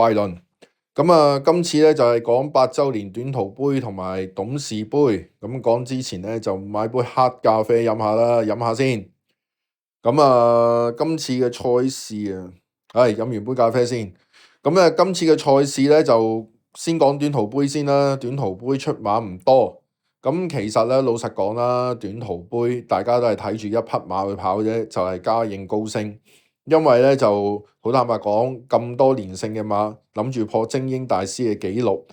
怪論。咁今次咧就係講8週年短途杯同埋董事杯。咁講之前咧就買杯黑咖啡飲下啦，飲下先。今次嘅賽事啊，飲完杯咖啡先。今次嘅賽事咧就先講短途杯先啦。短途杯出馬唔多。其實咧老實講啦，短途杯大家都係睇住一匹馬去跑啫，就係嘉應高升。因為咧就好坦白講，咁多連勝嘅馬諗住破精英大師嘅紀錄，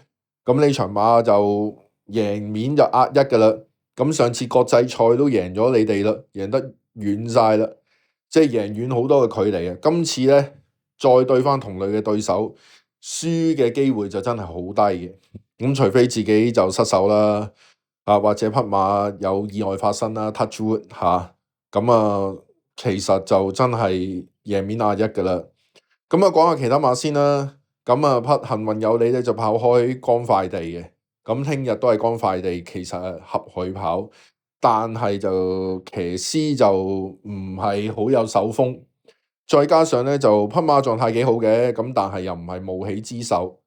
咁呢場馬就贏面就壓一噶啦。咁上次國際賽都贏咗你哋啦，贏得遠晒啦，即係贏遠好多嘅距離啊。今次咧再對翻同類嘅對手，輸嘅機會就真係好低嘅。咁除非自己就失手啦，或者匹馬有意外發生啦 ，touch wood 其實就真係贏面壓一噶啦。講下其他馬先啦。匹幸運有你咧就跑開乾快地嘅。聽日都係乾快地，其實合佢跑，但係就騎師就唔係好有手風，再加上咧就匹馬狀態幾好嘅，但係又唔係冒起之手。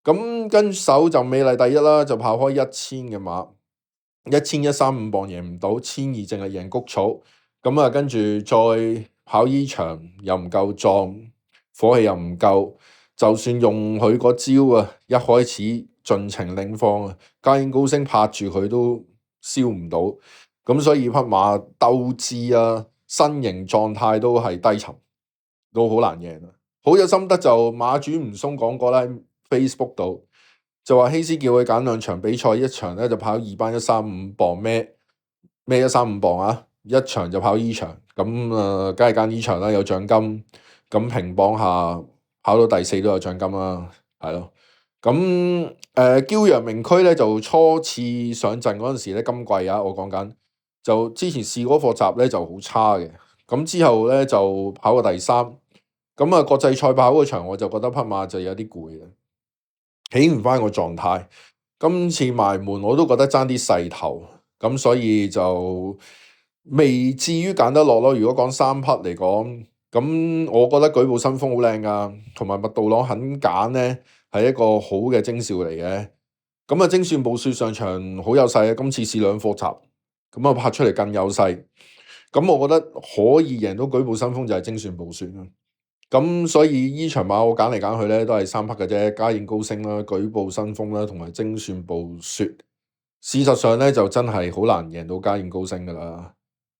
跟手就美麗第一啦，就跑開1000嘅馬，1135磅贏唔到，1200淨係贏谷草。跟住再跑依場又唔夠壯，火氣又唔夠，就算用佢嗰招啊，一開始盡情領放啊，嘉應高升拍住佢都燒唔到。所以匹馬鬥志啊，身形狀態都係低沉，都好難贏啊。好有心得就馬主吳松講過啦，Facebook 度就話希斯叫佢揀2場比賽，一場咧就跑2班135磅咩135磅啊，一場就跑依場。梗係揀依場啦，有獎金。平磅下跑到第4都有獎金啦，係咯。驕陽明區咧就初次上陣嗰陣時咧，今季我講緊就之前試嗰課習咧就好差嘅。之後咧就跑過第3。國際賽跑嗰場我就覺得匹馬就有啲攰啦，起唔翻個狀態。今次埋門我都覺得爭啲勢頭，所以就未至於揀得落咯。如果講3匹嚟講，我覺得舉步新風好靚噶，同埋麥道朗肯揀咧係一個好嘅徵兆嚟嘅。精算暴雪上場好有勢啊，今次試2課習，拍出嚟更有勢。我覺得可以贏到舉步新風就係精算暴雪啦。所以依場馬我揀嚟揀去咧都係3匹嘅啫，嘉應高升啦、舉步新風啦，同埋精算暴雪。事實上咧就真係好難贏到嘉應高升噶啦，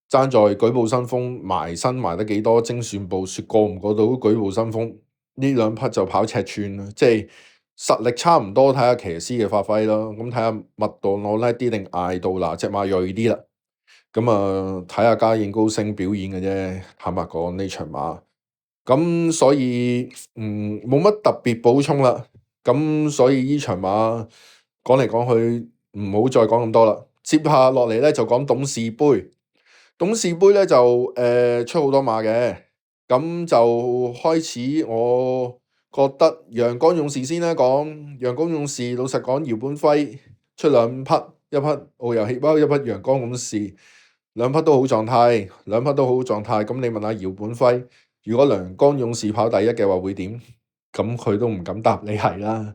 爭在舉步新風埋身埋得幾多，精算暴雪過唔過到舉步新風，呢2匹就跑尺寸啦，即係實力差唔多，睇下騎師嘅發揮咯。睇下麥道朗叻啲定艾道拿隻馬銳啲啦。睇下嘉應高升表演嘅啫，坦白講呢場馬。所以冇乜特別補充啦。所以依場馬講嚟講去唔好再講咁多啦。接下落嚟咧就講董事杯。董事杯咧就出好多馬嘅。就開始我覺得陽光勇士先啦。講陽光勇士，老實講姚本輝出2匹，一匹遨遊氣泡，一匹陽光勇士，2匹都好狀態，你問下姚本輝，如果陽光勇士跑第1嘅話會點？佢都唔敢答你係啦。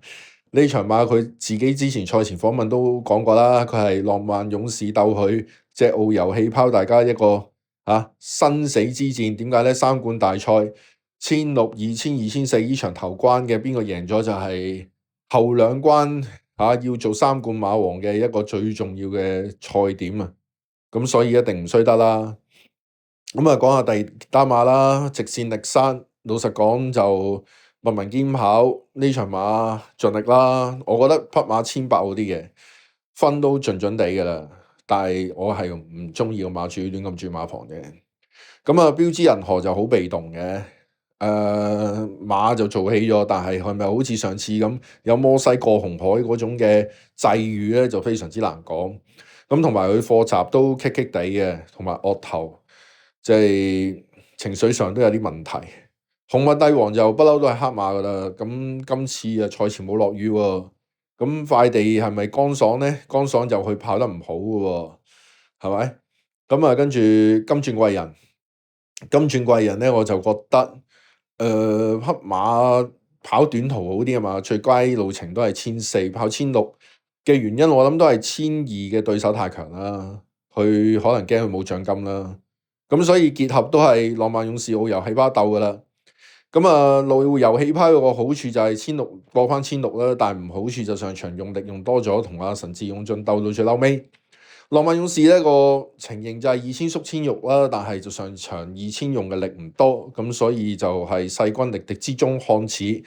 呢場馬佢自己之前賽前訪問都講過啦，佢係浪漫勇士鬥佢隻遨遊氣泡，大家一個生死之戰。點解呢？3冠大賽1600、2000、2400呢場頭關嘅邊個贏咗就係後2關要做3冠馬王嘅一個最重要嘅賽點啊。所以一定唔衰得啦。講下第單馬啦，直線力山。老實講就文文兼跑呢場馬盡力啦。我覺得匹馬1800好啲嘅，分都準準地噶啦。但係我係唔中意個馬主亂咁轉馬房嘅。標之銀河就好被動嘅。馬就做起咗，但係咪好似上次咁有摩西過紅海嗰種嘅際遇咧，就非常之難講。同埋佢課習都棘棘地嘅，同埋惡頭，即係情緒上都有啲問題。紅襪帝王就不嬲都係黑馬噶啦。今次賽前冇落雨喎，快地係咪乾爽呢？乾爽就佢跑得唔好嘅喎，係咪？跟住金鑽貴人咧，我就覺得匹馬跑短途好啲啊嘛，最佳路程都係1400，跑1600嘅原因，我諗都係1200嘅對手太強啦，佢可能驚佢冇獎金啦，咁所以結合都係浪漫勇士澳遊氣泡鬥噶啦。咁啊，路遊氣泡有個好處就係1600過翻1600啦，但係唔好處就上場用力用多咗，同阿神智勇進鬥到最嬲尾。浪漫勇士呢個情形就係2000縮千肉啦，但係就上場2000用嘅力唔多，咁所以就係勢均力敵之中看似，咁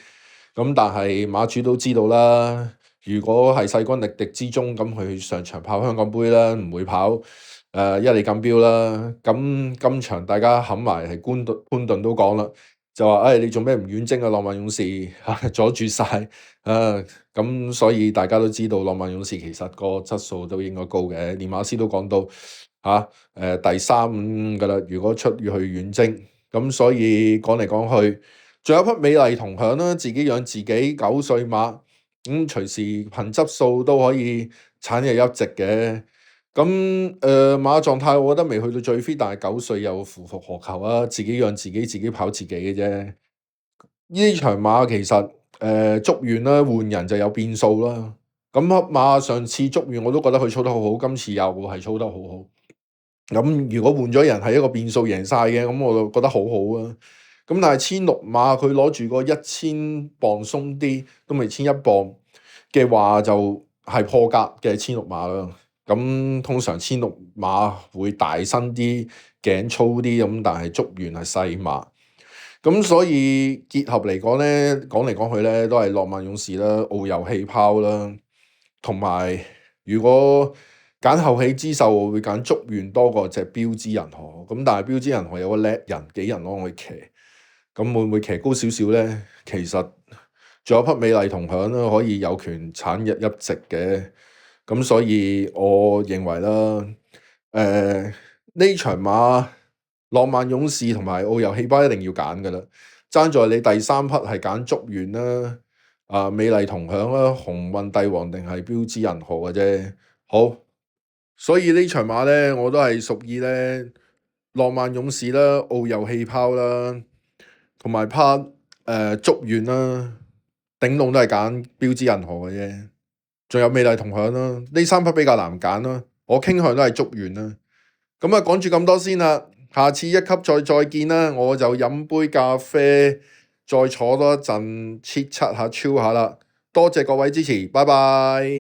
但係馬主都知道啦，如果係勢均力敵之中，咁佢上場跑香港杯啦，唔會跑一哩錦標啦。咁今場大家冚埋係潘頓都講啦，就話你做咩唔遠征啊？浪漫勇士阻住晒咁所以大家都知道浪漫勇士其實個質素都應該高嘅。連馬師都講到第3、5噶啦，如果出去遠征，咁所以講嚟講去，仲有匹美麗同享啦，自己養自己9歲馬，隨時憑質素都可以產日一席嘅。咁馬狀態我覺得未去到最 fit，但係9歲又夫復何求啊？自己養自己，自己跑自己嘅啫。呢場馬其實捉完啦，換人就有變數啦。咁黑馬上次捉完我都覺得佢操得好好，今次又係操得好好。咁如果換咗人係一個變數贏晒嘅，咁我就覺得好好啊。咁但係1600馬佢攞住個1000磅鬆啲，都未1001磅嘅話，就係破格嘅1600馬啦。咁通常1600馬會大身啲，頸粗啲咁，但係捉完係細馬。咁所以結合嚟講咧，講嚟講去咧，都係浪漫勇士啦、澳遊氣泡啦，同埋如果揀後起之秀，我會揀捉完多過隻標之銀河。咁但係標之銀河有個叻人幾人攞去騎，咁會唔會騎高少少咧？其實仲有匹美麗同享啦，可以有權產日一席嘅。咁所以我認為啦，呢場馬浪漫勇士同埋澳遊氣泡一定要揀噶啦，爭在你第3匹係揀捉完啦，美麗同享啦、鴻運帝王定係標之銀河嘅啫。好，所以呢場馬咧，我都係屬意咧浪漫勇士啦、澳遊氣泡啦，同埋匹捉完啦，頂籠都係揀標之銀河嘅啫。仲有美麗同享啦，呢3匹比較難揀啦，我傾向都係捉完啦。咁啊，講住咁多先啦，下次一級再見啦，我就飲杯咖啡，再坐多一陣，切七下超下啦。多謝各位支持，拜拜。